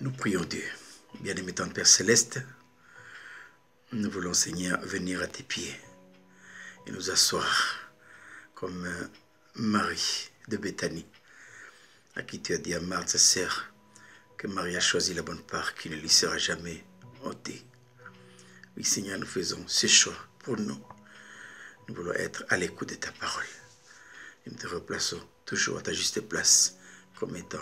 Nous prions Dieu. Bien-aimé Tante Père Céleste, nous voulons, Seigneur, venir à tes pieds et nous asseoir comme Marie de Béthanie, à qui tu as dit à Marthe, sa sœur, que Marie a choisi la bonne part qui ne lui sera jamais ôtée. Oui, Seigneur, nous faisons ce choix pour nous. Nous voulons être à l'écoute de ta parole. Et nous te replaçons toujours à ta juste place comme étant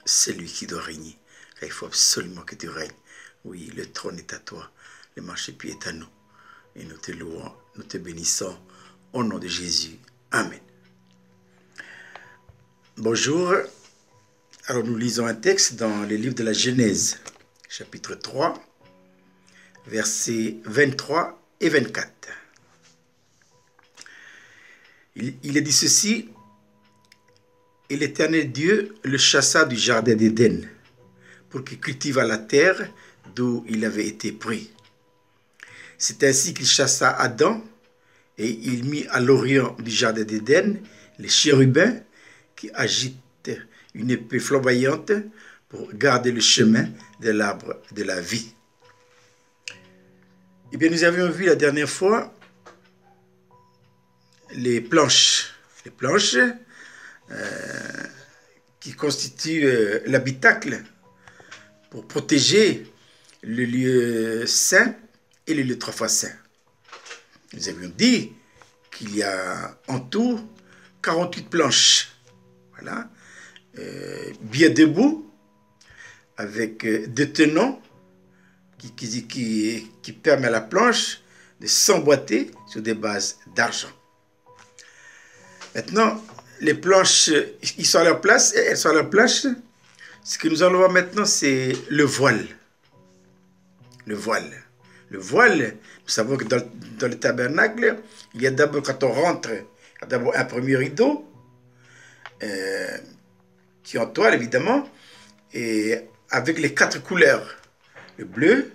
celui qui doit régner. Car il faut absolument que tu règnes. Oui, le trône est à toi, le marchepied est à nous. Et nous te louons, nous te bénissons au nom de Jésus. Amen. Bonjour. Alors nous lisons un texte dans le livre de la Genèse, chapitre 3, versets 23 et 24. Il est dit ceci: et l'Éternel Dieu le chassa du jardin d'Éden, pour qu'il cultivât la terre d'où il avait été pris. C'est ainsi qu'il chassa Adam, et il mit à l'orient du jardin d'Éden les chérubins qui agitent une épée flamboyante pour garder le chemin de l'arbre de la vie. Eh bien, nous avions vu la dernière fois les planches qui constituent l'habitacle pour protéger le lieu saint et le lieu trois fois saint. Nous avions dit qu'il y a en tout 48 planches, voilà, bien debout, avec deux tenons qui permet à la planche de s'emboîter sur des bases d'argent. Maintenant, les planches, ils sont à leur place, elles sont à leur place. Ce que nous allons voir maintenant, c'est le voile. Le voile. Le voile, nous savons que dans le tabernacle, il y a d'abord, quand on rentre, il y a d'abord un premier rideau, qui est en toile, évidemment, et avec les 4 couleurs. Le bleu,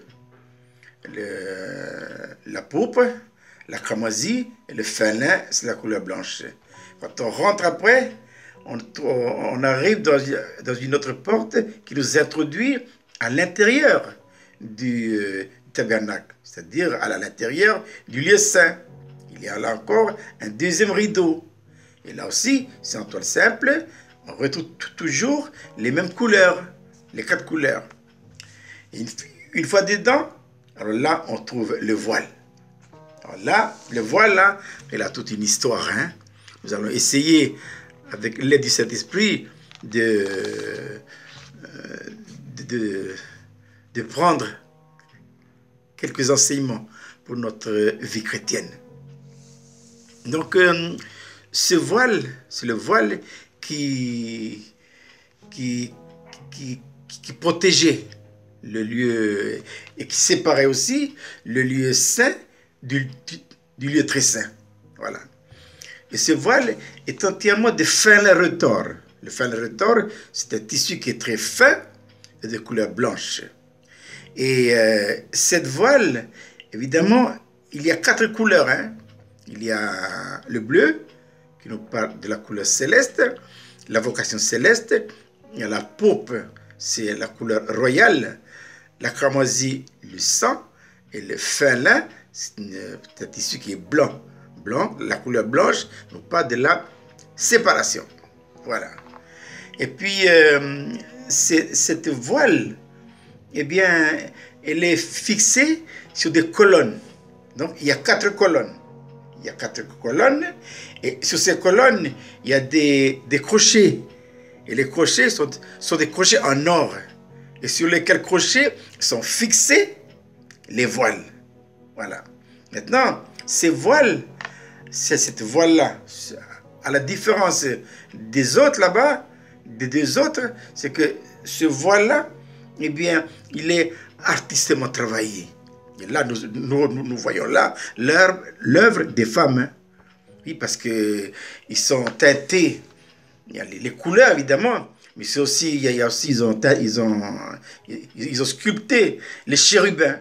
la pourpre, la cramoisie et le fin lin, c'est la couleur blanche. Quand on rentre après, on arrive dans une autre porte qui nous introduit à l'intérieur du tabernacle, c'est-à-dire à l'intérieur du lieu saint. Il y a là encore un deuxième rideau. Et là aussi, c'est en toile simple, on retrouve toujours les mêmes couleurs, les 4 couleurs. Et une fois dedans, alors là, on trouve le voile. Alors là, le voile, là, il a toute une histoire. Hein? Nous allons essayer, avec l'aide du Saint-Esprit, de prendre quelques enseignements pour notre vie chrétienne. Donc, ce voile, c'est le voile qui protégeait le lieu et qui séparait aussi le lieu saint du lieu très saint. Voilà. Et ce voile est entièrement de fin lin retors. Le fin lin retors, c'est un tissu qui est très fin et de couleur blanche. Et cette voile, évidemment, il y a 4 couleurs. Hein. Il y a le bleu, qui nous parle de la couleur céleste, la vocation céleste. Il y a la pourpre, c'est la couleur royale. La cramoisie, le sang. Et le fin lin, c'est un tissu qui est blanc. Blanc, la couleur blanche nous parle de la séparation. Voilà. Et puis, cette voile, eh bien, elle est fixée sur des colonnes. Donc, il y a 4 colonnes. Il y a 4 colonnes. Et sur ces colonnes, il y a des crochets. Et les crochets sont des crochets en or. Et sur lesquels crochets sont fixés les voiles. Voilà. Maintenant, ces voiles, c'est cette voile-là, à la différence des autres là-bas, des 2 autres, c'est que ce voile-là, eh bien, il est artistement travaillé. Et là, nous voyons là l'œuvre des femmes. Hein. Oui, parce qu'ils sont teintés. Il y a les couleurs, évidemment, mais c'est aussi, il y a aussi, ils ont sculpté les chérubins.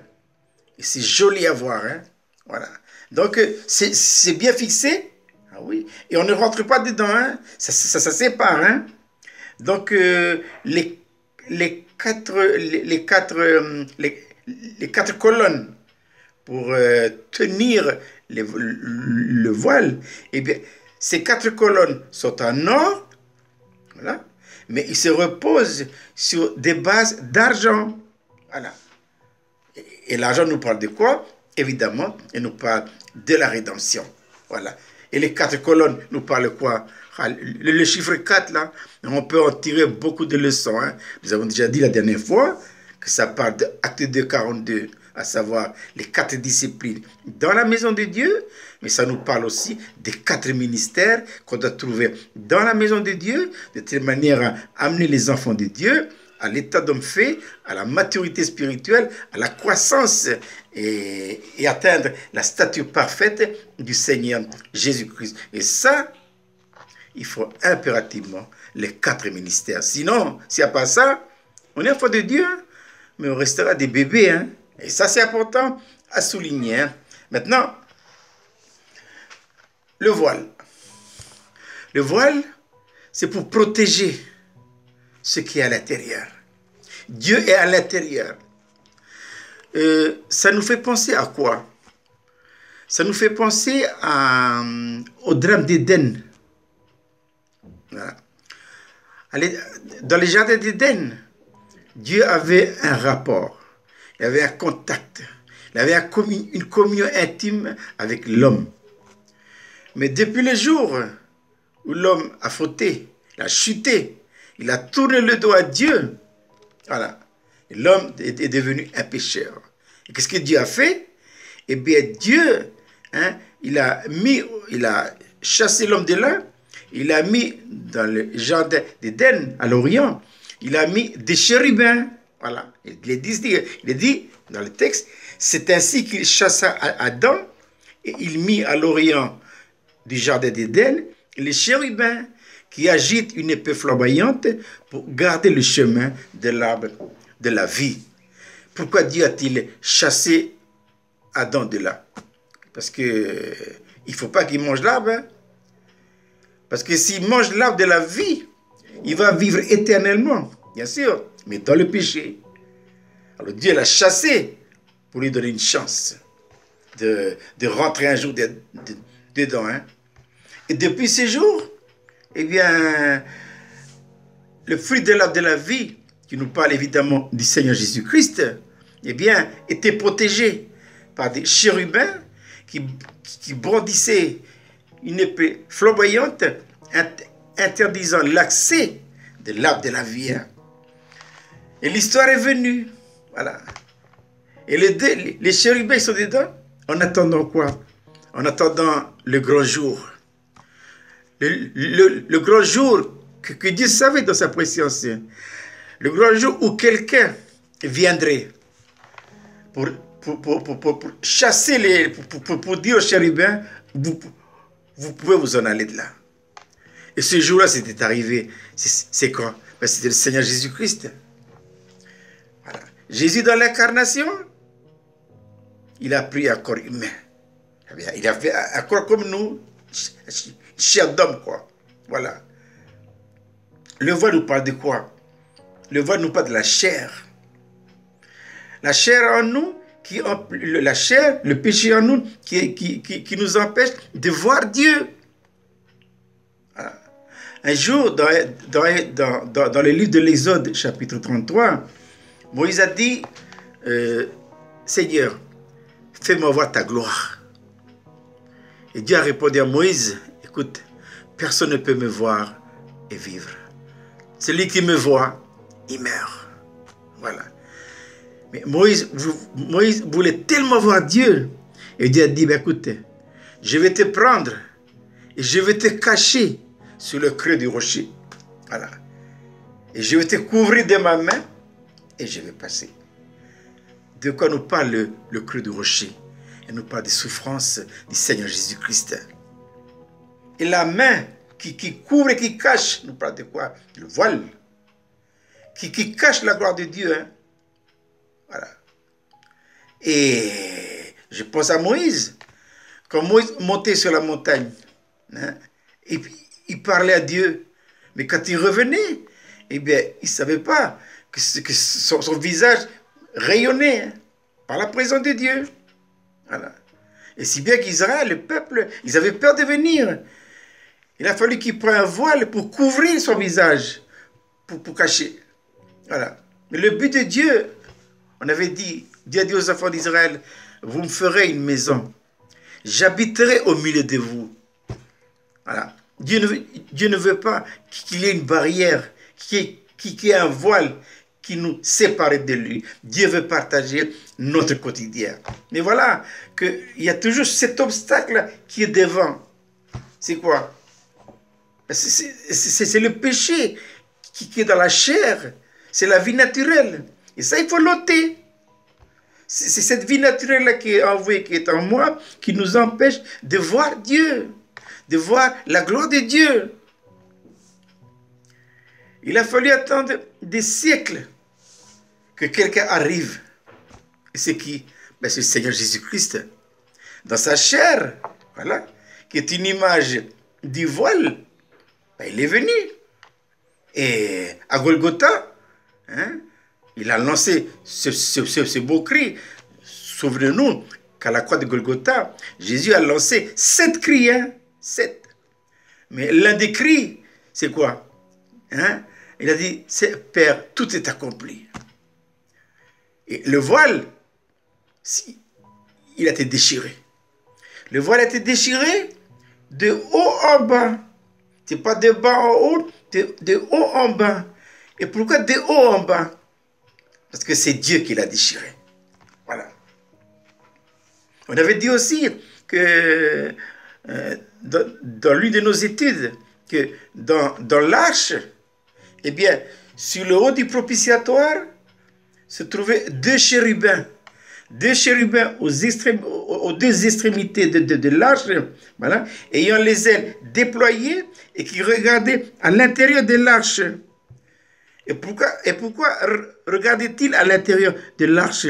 Et c'est joli à voir. Hein. Voilà. Donc, c'est bien fixé. Ah oui. Et on ne rentre pas dedans. Hein. Ça sépare. Hein. Donc, les les quatre colonnes pour tenir le voile, eh bien, ces quatre colonnes sont en or, voilà, mais ils se reposent sur des bases d'argent. Voilà. Et l'argent nous parle de quoi? Évidemment, il nous parle de la rédemption. Voilà. Et les quatre colonnes nous parlent de quoi? Le chiffre 4, là, on peut en tirer beaucoup de leçons. Hein. Nous avons déjà dit la dernière fois que ça parle de Acte 2, 42, à savoir les quatre disciplines dans la maison de Dieu, mais ça nous parle aussi des quatre ministères qu'on doit trouver dans la maison de Dieu, de telle manière à amener les enfants de Dieu à l'état d'homme fait, à la maturité spirituelle, à la croissance et atteindre la stature parfaite du Seigneur Jésus-Christ. Et ça, il faut impérativement les quatre ministères. Sinon, s'il n'y a pas ça, on est enfant de Dieu, mais on restera des bébés. Hein? Et ça, c'est important à souligner. Hein? Maintenant, le voile. Le voile, c'est pour protéger ce qui est à l'intérieur. Dieu est à l'intérieur. Ça nous fait penser à quoi? Ça nous fait penser au drame d'Éden. Voilà. Dans les jardins d'Éden, Dieu avait un rapport, il avait un contact, il avait une communion intime avec l'homme. Mais depuis le jour où l'homme a fauté, il a chuté, il a tourné le dos à Dieu, voilà, l'homme est devenu un pécheur. Et qu'est-ce que Dieu a fait? Eh bien, Dieu, hein, il a chassé l'homme de là, il a mis dans le jardin d'Éden, à l'Orient, il a mis des chérubins. Voilà. Il dit dans le texte, c'est ainsi qu'il chassa Adam et il mit à l'Orient du jardin d'Éden les chérubins qui agitent une épée flamboyante pour garder le chemin de l'arbre de la vie. Pourquoi Dieu a-t-il chassé Adam de là? Parce que il ne faut pas qu'il mange l'arbre. Hein? Parce que s'il mange l'arbre de la vie, il va vivre éternellement, bien sûr, mais dans le péché. Alors Dieu l'a chassé pour lui donner une chance de rentrer un jour dedans. Hein? Et depuis ces jours, eh bien, le fruit de l'arbre de la vie, qui nous parle évidemment du Seigneur Jésus-Christ, eh bien, était protégé par des chérubins qui brandissaient une épée flamboyante interdisant l'accès de l'arbre de la vie. Et l'histoire est venue. Voilà. Et les chérubins sont dedans en attendant quoi? En attendant le grand jour. Le grand jour que Dieu savait dans sa préscience. Le grand jour où quelqu'un viendrait pour chasser pour dire aux chérubins, vous pouvez vous en aller de là. Et ce jour-là, c'était arrivé. C'est quand? Ben, c'était le Seigneur Jésus-Christ. Voilà. Jésus, dans l'incarnation, il a pris un corps humain. Il a fait un corps comme nous, chair d'homme, quoi. Voilà. Le voile nous parle de quoi? Le voile nous parle de la chair. La chair en nous, la chair, le péché en nous, qui nous empêche de voir Dieu. Voilà. Un jour, dans le livre de l'Exode, chapitre 33, Moïse a dit, Seigneur, fais-moi voir ta gloire. Et Dieu a répondu à Moïse, écoute, personne ne peut me voir et vivre. Celui qui me voit, il meurt. Voilà. Mais Moïse voulait tellement voir Dieu. Et Dieu a dit, ben, écoute, je vais te prendre et je vais te cacher sur le creux du rocher. Voilà. Et je vais te couvrir de ma main et je vais passer. De quoi nous parle le creux du rocher? Elle nous parle des souffrances du Seigneur Jésus-Christ. Et la main qui couvre et qui cache, nous parle de quoi? Le voile. Qui cache la gloire de Dieu. Hein? Voilà. Et je pense à Moïse. Quand Moïse montait sur la montagne, hein, et puis il parlait à Dieu. Mais quand il revenait, eh bien, il ne savait pas que son visage rayonnait hein, par la présence de Dieu. Voilà. Et si bien qu'Israël, le peuple, ils avaient peur de venir. Il a fallu qu'il prenne un voile pour couvrir son visage, pour cacher. Voilà. Mais le but de Dieu, on avait dit, Dieu a dit aux enfants d'Israël, vous me ferez une maison. J'habiterai au milieu de vous. Voilà. Dieu ne veut pas qu'il y ait une barrière, qu'il y ait un voile qui nous sépare de lui. Dieu veut partager notre quotidien. Mais voilà, qu'il y a toujours cet obstacle qui est devant. C'est quoi? C'est le péché qui est dans la chair. C'est la vie naturelle. Et ça, il faut l'ôter. C'est cette vie naturelle-là qui est envoyée, qui est en moi, qui nous empêche de voir Dieu, de voir la gloire de Dieu. Il a fallu attendre des siècles que quelqu'un arrive. Et c'est qui? Ben, c'est le Seigneur Jésus-Christ. Dans sa chair, voilà, qui est une image du voile, ben, il est venu. Et à Golgotha, hein, il a lancé ce beau cri. Souvenez-nous qu'à la croix de Golgotha, Jésus a lancé 7 cris. Hein, 7. Mais l'un des cris, c'est quoi? Hein? Il a dit, Père, tout est accompli. Et le voile, il a été déchiré. Le voile a été déchiré de haut en bas. C'est pas de bas en haut, de haut en bas. Et pourquoi de haut en bas? Parce que c'est Dieu qui l'a déchiré. Voilà. On avait dit aussi que dans l'une de nos études, que dans l'arche, eh bien, sur le haut du propitiatoire, se trouvaient 2 chérubins. 2 chérubins aux deux extrémités de l'arche, voilà, ayant les ailes déployées et qui regardaient à l'intérieur de l'arche. Et pourquoi regardait-il à l'intérieur de l'arche?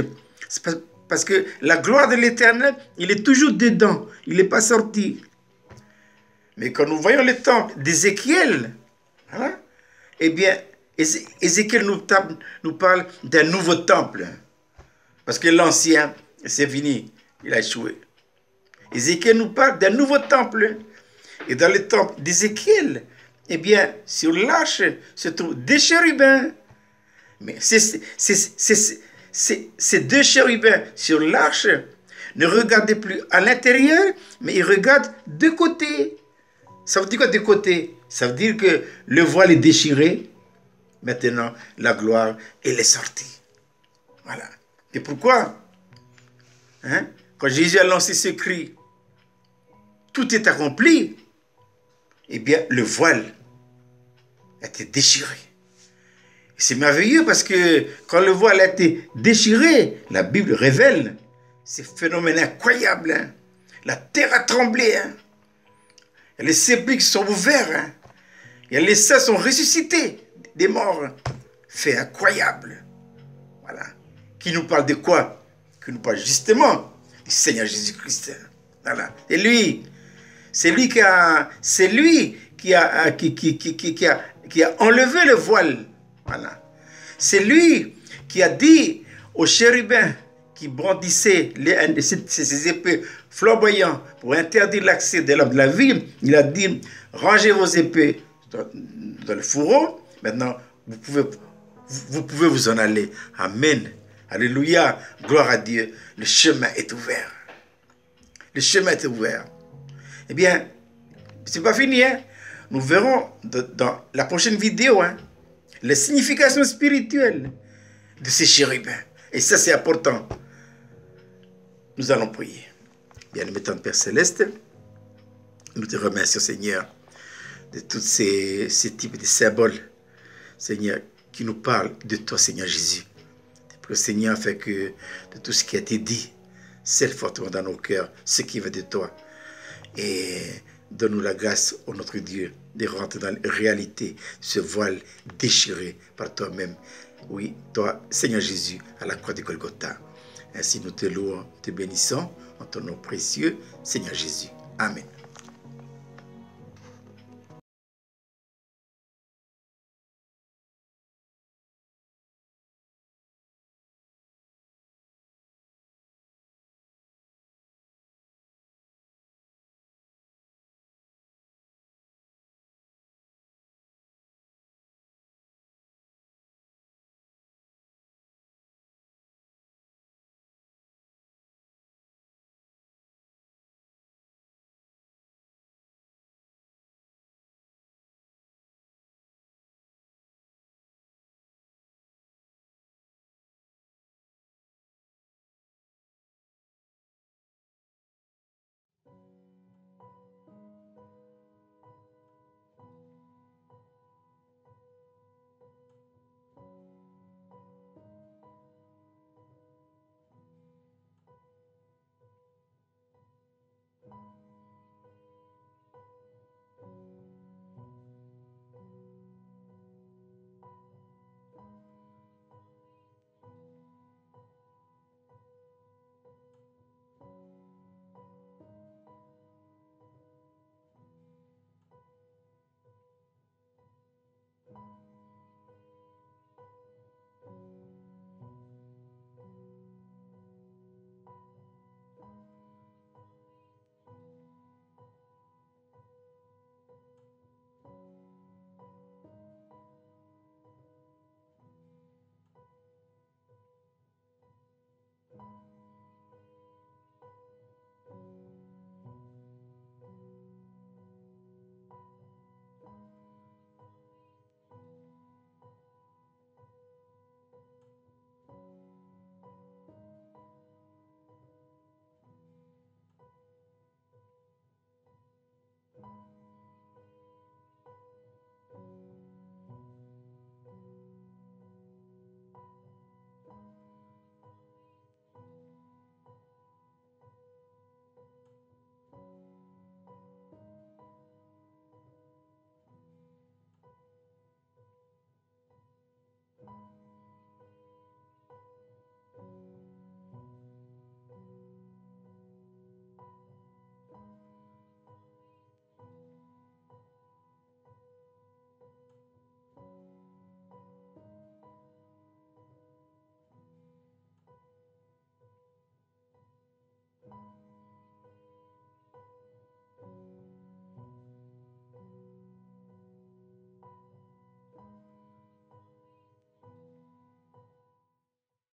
Parce que la gloire de l'Éternel, il est toujours dedans, il n'est pas sorti. Mais quand nous voyons le temple d'Ézéchiel, voilà, eh bien, Ézéchiel nous parle d'un nouveau temple. Parce que l'ancien, c'est fini, il a échoué. Ézéchiel nous parle d'un nouveau temple. Et dans le temple d'Ézéchiel, eh bien, sur l'arche se trouvent 2 chérubins. Mais ces 2 chérubins sur l'arche ne regardaient plus à l'intérieur, mais ils regardent de côté. Ça veut dire quoi de côté? Ça veut dire que le voile est déchiré. Maintenant, la gloire, elle est sortie. Voilà. Et pourquoi? Hein? Quand Jésus a lancé ce cri, tout est accompli, eh bien, le voile a été déchiré. C'est merveilleux parce que quand le voile a été déchiré, la Bible révèle ces phénomènes incroyables. Hein? La terre a tremblé. Hein? Et les sépulcres sont ouverts. Hein? Et les saints sont ressuscités des morts. Fait incroyable. Voilà. Qui nous parle de quoi? Qui nous parle justement du Seigneur Jésus-Christ. Voilà. Et lui, c'est lui qui a enlevé le voile. Voilà. C'est lui qui a dit aux chérubins qui brandissaient ces épées flamboyantes pour interdire l'accès de l'homme de la vie, il a dit, rangez vos épées dans le fourreau, maintenant vous pouvez vous en aller. Amen. Alléluia. Gloire à Dieu. Le chemin est ouvert. Le chemin est ouvert. Eh bien, c'est pas fini. Hein? Nous verrons dans la prochaine vidéo hein, la signification spirituelle de ces chérubins. Et ça, c'est important. Nous allons prier. Bien-aimé Tante Père Céleste, nous te remercions, Seigneur, de tous ces types de symboles, Seigneur, qui nous parlent de toi, Seigneur Jésus. Le Seigneur fait que de tout ce qui a été dit, scelle fortement dans nos cœurs ce qui va de toi. Et donne-nous la grâce, ô notre Dieu, de rentrer dans la réalité, ce voile déchiré par toi-même. Oui, toi, Seigneur Jésus, à la croix de Golgotha. Ainsi nous te louons, te bénissons, en ton nom précieux, Seigneur Jésus. Amen.